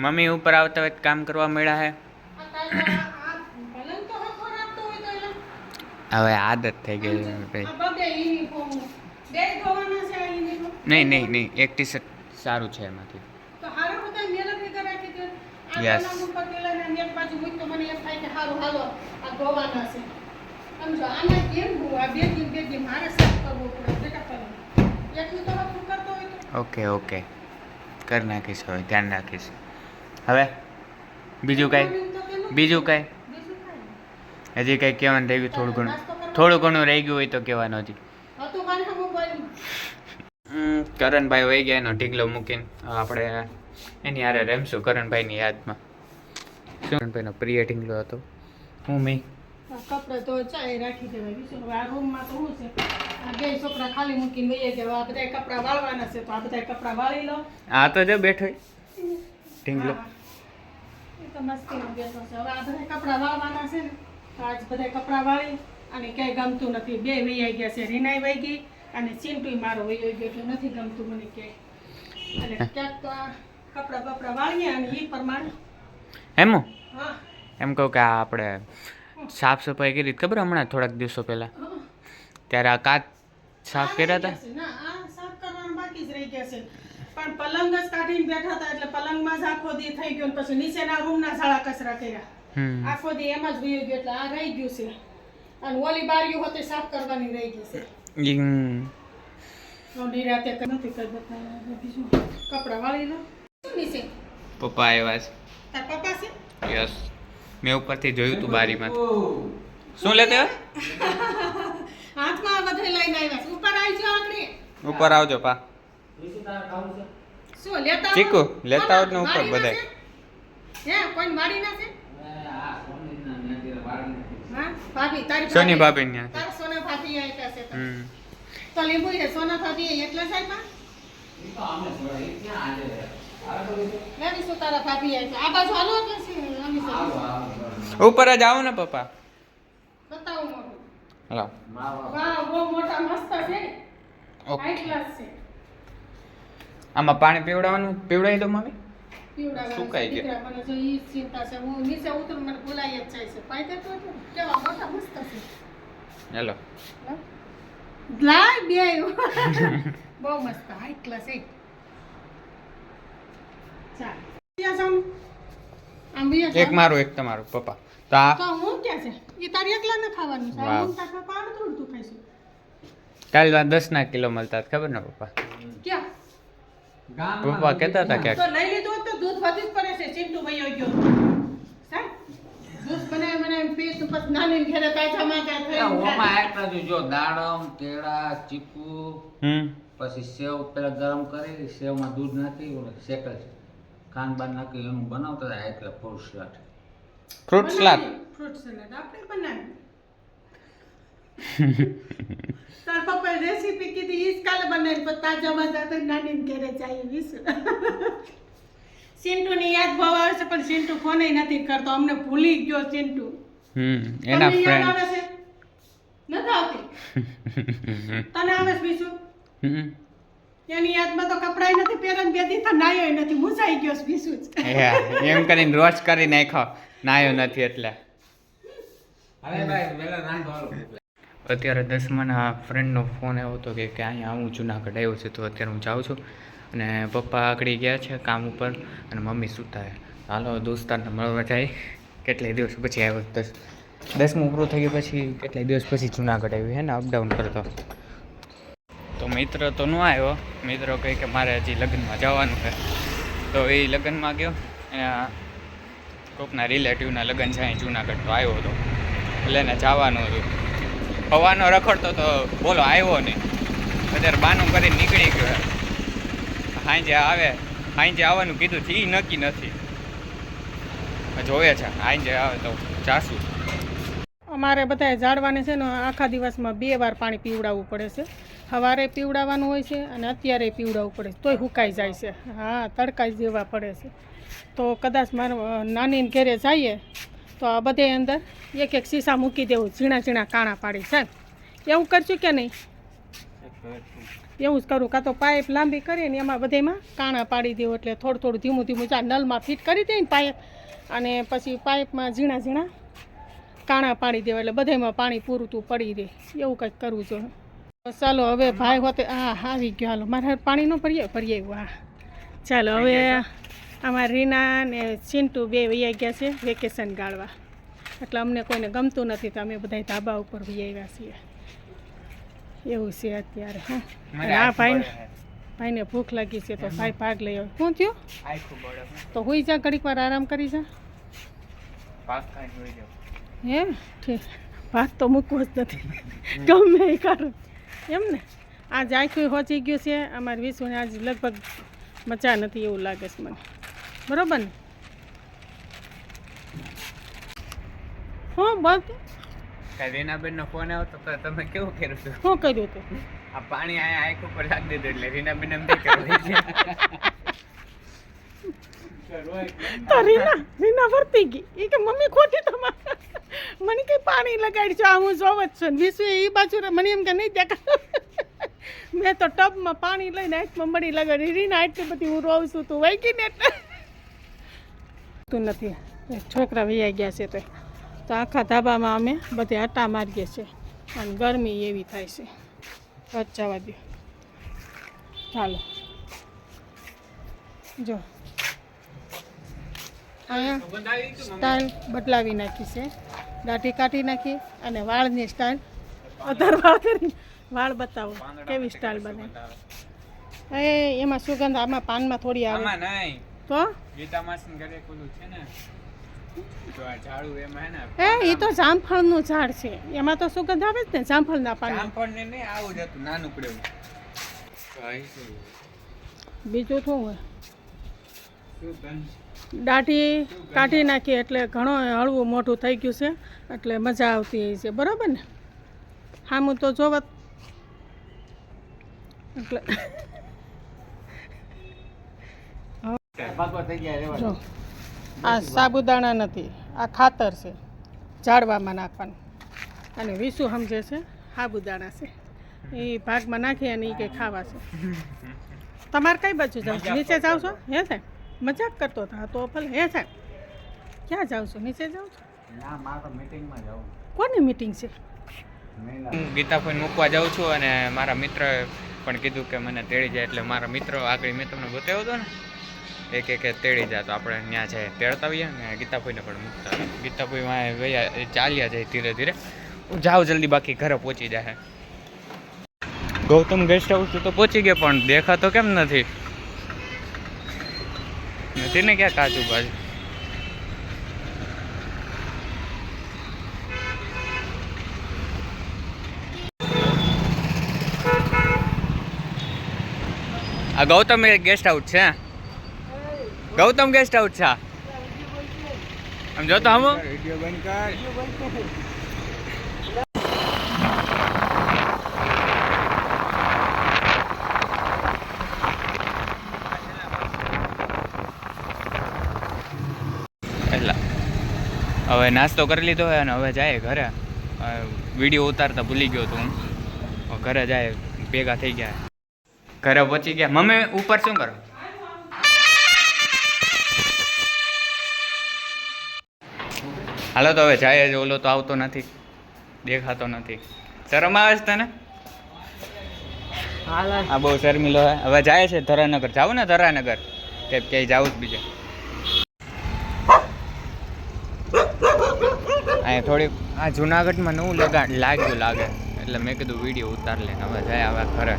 Mummy ઉપર આવતા હોય કામ કરવા મળ્યા હે. હવે આદત થઈ ગઈ ભાઈ. નહીં નહીં નહીં, એક ટી શર્ટ સારું છે એમાંથી. યસ. ઓકે ઓકે, કરી નાખીશ, હવે ધ્યાન રાખીશ. હવે બીજું કાંઈ હજી કંઈ કહેવાનું રહી ગયું? થોડું ઘણું રહી ગયું હોય તો કહેવાનું હજી. કરણભાઈ વહી ગયા એનો ઢીંગલો મૂકીને આપણે એની હારે રમશું કરણભાઈની યાદમાં. કરણભાઈનો પ્રિય ઢીંગલો હતો. હું મેં કપડા તો ચાય રાખી દેવાય. બીજું હવે આ રૂમમાં તો શું છે, આ બે છોકરા ખાલી મૂકીને વહી ગયા. આ બધા કપડા વાળવાના છે તો આ બધા કપડા વાળી લો. આ તો જો બેઠો ઢીંગલો. એ તો મસ્તીનો બેઠો છે. હવે આ બધા કપડા વાળવાના છે ને, તો આજ બધા કપડા વાળી અને ક્યાંય ગમતું નથી. બે વહી ગયા છે, રીનાઈ વહી ગઈ અને ચિંટુય મારો વહી ગયો, એટલે નથી ગમતું મને ક્યાંય. અને ક્યાંક તો આ કપડા વાળીએ અને એ પ્રમાણે એમ હા એમ કહું કે આ આપણે સાફ સફાઈ કરી ખબર હમણાં થોડાક દિવસો પહેલા, ત્યારે આ કાચ સાફ કર્યા હતા. ના આ સાફ કરવાનું બાકી જ રહી ગયા છે, પણ પલંગ જ કાઢીને બેઠા હતા એટલે પલંગમાં જ આખો દી થઈ ગયો. પછી નીચેના રૂમના સાળા કચરા કર્યા, આખો દી એમ જ વહી ગયો. એટલે આ રહી ગયું છે અને ઓલી બારીઓ હોતે સાફ કરવાની રહી ગઈ છે. નિરાતે નથી કરી બતાવ્યા. બીજું કપડા વાળી લો. શું નીચે પપ્પા આવ્યા છે. તાર પપ્પા છે? યસ, મેં ઉપરથી જોયું તું બારીમાં. શું લેતે? હાથમાં બધે લઈને આવ્યા છે. ઉપર આવી જાઓ આપણે. ઉપર આવજો પા. શું લેતા ચીકુ લેતા આવો ને ઉપર બધાય. હે કોઈ વાડી ના છે? હા ભાભી તારી સોની ભાભી ને તાર સોના ભાભી આવ્યા છે તો લીંબુ છે. સોના ભાભી એટલે સાહેબ મેં શું તારા ભાભી આવ્યા આ બાજુ હાલો એટલે ઉપર જ આવો ને પપ્પા. બતાવો મોટું. હાલો. વાહ બહુ મોટા મસ્ત છે. હાઈ ક્લાસ છે. આમાં પાણી પીવડાવી દો મમ્મી. પીવડાવવાનું સુકાઈ છે. ગયા. દીકરા મને જો ઈ ચિંતા છે. હું નીચે ઉતરું મને બોલાઈ જ જાય છે. પાઈ તો કેવા મોટા મસ્ત છે. હેલો. લાય બે બહુ મસ્ત હાઈ ક્લાસ છે. ચાલ એક મારું એક તમારું પપ્પા. તો આ તો હું ક્યાં છે? ઈ તારી એકલા ને ખાવાનું છે. વાહ. હું તાર પપ્પા આને થોડું તું ખાઈશું. કાલ 10 કિલો મળતા હતા, ખબર ને પપ્પા? ક્યાં? પપ્પા કહેતા હતા તો ક્યાંક. લઈ લીધું હોત તો દૂધ વધી જ પડે છે. ચિંટુ વયો ગયો સાહેબ દૂધ બનાવી પી તું પછી નાની ઘરે પાછા માંગા થઈ ઓમાં એટલા જ જો દાડમ કેળા ચીકુ પછી સેવ પેલા ગરમ કરી સેવમાં દૂધ નાખી શેકલ છે ખાંડ બાર નાખી એનું બનાવતા હતા એટલે fruit salad. Fruit salad. Fruit salad આપણે બનાવી તાર પપ્પાએ રેસીપી કીધી ઈ જ કાલે બનાવી પણ તાજા મજા તો નાની ઘરે જાય વિશે ચિંટુની યાદ બહુ આવે છે પણ ચિંટુ ફોન નથી કરતો. અમને ભૂલી ગયો ચિંટુ. એના તમને યાદ આવે ફ્રેન્ડ. છે? નથી આવતી? તને આવે છે બીજું? એની યાદમાં તો કપડાય નથી પહેરન બે દી તો નાયો નથી મૂંઝાઈ ગયો છે બીજું જ. એમ કરીને રોજ કરી નાખ્યો, નાયો નથી એટલે. અરે ભાઈ વેલા નાખો અત્યારે 10માના ફ્રેન્ડનો ફોન આવ્યો હતો કે અહીંયા હું જુનાગઢ આવ્યો છે, તો અત્યારે હું જાઉં છું અને પપ્પા આગળ ગયા છે કામ ઉપર અને મમ્મી સૂતા છે. હાલો દોસ્તારને મળવા જાય. કેટલાય દિવસ પછી આવ્યો. 10મું પૂરું થઈ ગયું પછી કેટલાય દિવસ પછી જુનાગઢ આવ્યું હે ને, અપડાઉન કરતો. તો મિત્ર તો ન આવ્યો. મિત્રો કહે કે મારે હજી લગ્નમાં જવાનું છે, તો એ લગ્નમાં ગયો. એના કોકના રિલેટિવના લગ્ન છે અહીં જુનાગઢ, તો આવ્યો હતો એટલે એને જવાનું હતું. હવાનો રખડતો તો બોલો આવ્યો નહીં. અત્યારે બાનું કરીને નીકળી ગયો. સાંજે આવવાનું કીધું છે, એ નક્કી નથી. જોવે છે સાંજે આવે તો જાશું. અમારે બધા ઝાડવાને છે ને આખા દિવસમાં 2 વાર પાણી પીવડાવવું પડે છે. સવારે પીવડાવવાનું હોય છે અને અત્યારે પીવડાવવું પડે છે, તોય સુકાઈ જાય છે. હા તડકા જેવા પડે છે. તો કદાચ મારે નાનીને ઘરે જઈએ તો આ બધે અંદર એક શીશા મૂકી દેવું, ઝીણા કાણા પાડી. સાહેબ એવું કરશું કે નહીં? એવું જ કરું. કાં તો પાઇપ લાંબી કરીએ ને એમાં બધામાં કાણા પાડી દેવું, એટલે થોડું થોડું ધીમું ધીમું જા નળમાં ફિટ કરી દઈએ ને પાઇપ, અને પછી પાઇપમાં ઝીણા ઝીણા કાણા પાડી દેવા, એટલે બધામાં પાણી પૂરતું પડી રહે. એવું કંઈક કરવું જોઈએ. ચાલો હવે ભાઈ હોતે હા આવી ગયો. હાલો મારે પાણી ન ભરીએ આવ્યું. હા ચાલો હવે અમારા રીના ને ચિંટુ બે વૈયા ગયા છે વેકેશન ગાળવા, એટલે અમને કોઈને ગમતું નથી તો અમે બધા ધાબા ઉપર વહી આવ્યા છીએ. એવું છે અત્યારે. હા ભાઈને ભૂખ લાગી છે તો ભાઈ ભાગ લઈ આવ્યો. શું થયું? તો હોઈ જા, ઘડીક વાર આરામ કરી જા. હે ઠીક, ભાત તો મૂકવો જ નથી ગમે એ કરો એમ ને. આજ આખું હોચી ગયું છે અમારે વિશુને, આજ લગભગ મજા નથી એવું લાગે છે મને. બરાબર ને? હા બસ રીનાબેન નો ફોન આવ્યો તો તમે કેવું કર્યું હતું? શું કર્યું હતું? આ પાણી અહીંયા આંખ ઉપર રાખી દીધું એટલે રીનાબેન એમ નહીં કર્યું. તો રીના વર્તી ગઈ. એ કે મમ્મી ખોટી તમારે મને કઈ પાણી લગાડી છો, આ હું જોવ જ છું. વિશુ એ બાજુ મને એમ કે નહીં દેખા. મેં તો ટબમાં પાણી લઈને આંખમાં મળી લગાડી. રીના એટલી બધી હું રોઉં છું, તું વહી ગઈ ને એટલે તું નથી. છોકરા વૈયા ગયા છે તો આખા ધાબામાં અમે બધે આટા મારીએ છીએ, અને ગરમી એવી થાય છે. જવા દો. ચાલો જો અહીંયા સ્ટાઇલ બદલાવી નાખી છે, દાઢી કાઢી નાખી અને વાળની સ્ટાઇલ અધર વાળ કરી વાળ બતાવો કેવી સ્ટાઇલ બને. એમાં સુગંધ આમાં પાનમાં થોડી આવે તો એ તો જામફળનું ઝાડ છે, એમાં તો સુગંધ આવે જ ને જામફળના પાન. બીજું શું હોય? દાઢી કાઢી નાખી એટલે ઘણો હળવું મોઢું થઈ ગયું છે, એટલે મજા આવતી છે. બરાબર ને? હામું તો જોવત એટલે જો આ સાબુદાણા નથી, આ ખાતર છે ઝાડવામાં નાખવાનું, અને વિશુ સમજે છે સાબુદાણા છે, એ ભાગમાં નાખી અને એ કંઈ ખાવા છે. તમારે કઈ બાજુ જાવ છો? નીચે જાવ છો? હે સાહેબ મજાક કરતો હતા તો ભલે. હે સાહેબ ક્યાં જાવ છો? નીચે જાવ છો? કોની મીટિંગ છે? હું ગીતાભાઈ મૂકવા જાઉં છું, અને મારા મિત્રએ પણ કીધું કે મને તેડી જાય, એટલે મારા મિત્રો આગળ મેં તમને બતાવ્યો હતો ને એક તેડી જાય, તો આપણે ત્યાં જાય તેડતા આવીએ ને ગીતાભાઈને પણ મૂકતા આવીએ. ગીતાભાઈ વયા ચાલ્યા જાય ધીરે ધીરે. હું જાઉં જલ્દી, બાકી ઘરે પહોંચી જાય. ગૌતમ ગેસ્ટ હાઉસ તો પહોંચી ગયા, પણ દેખાતો કેમ નથી ને ક્યાં કાચું બાજુ. આ ગૌતમ ગેસ્ટ હાઉસ છે, ગૌતમ ગેસ્ટ હાઉસ છે. આમ જોતો હમ એટલા હવે નાસ્તો કરી લીધો હોય અને હવે જાય ઘરે. વિડીયો ઉતારતા ભૂલી ગયો તો હું. ઘરે જાય ભેગા થઈ ગયા, ઘરે પહોંચી ગયા. મમ્મી ઉપર શું કરો? હાલો તો હવે જાય જ. ઓલો તો આવતો નથી, દેખાતો નથી. શરમ આવે છે તને? હા બહુ શર્મિલો હે. હવે જાય છે ધરાનગર. જાવું ને ધરાનગર કે ક્યાંય જાવું જ બીજે. અહીંયા થોડીક આ જુનાગઢમાં નવું લાગે એટલે મેં કીધું વિડીયો ઉતાર લે. હવે જાય હવે ઘરે.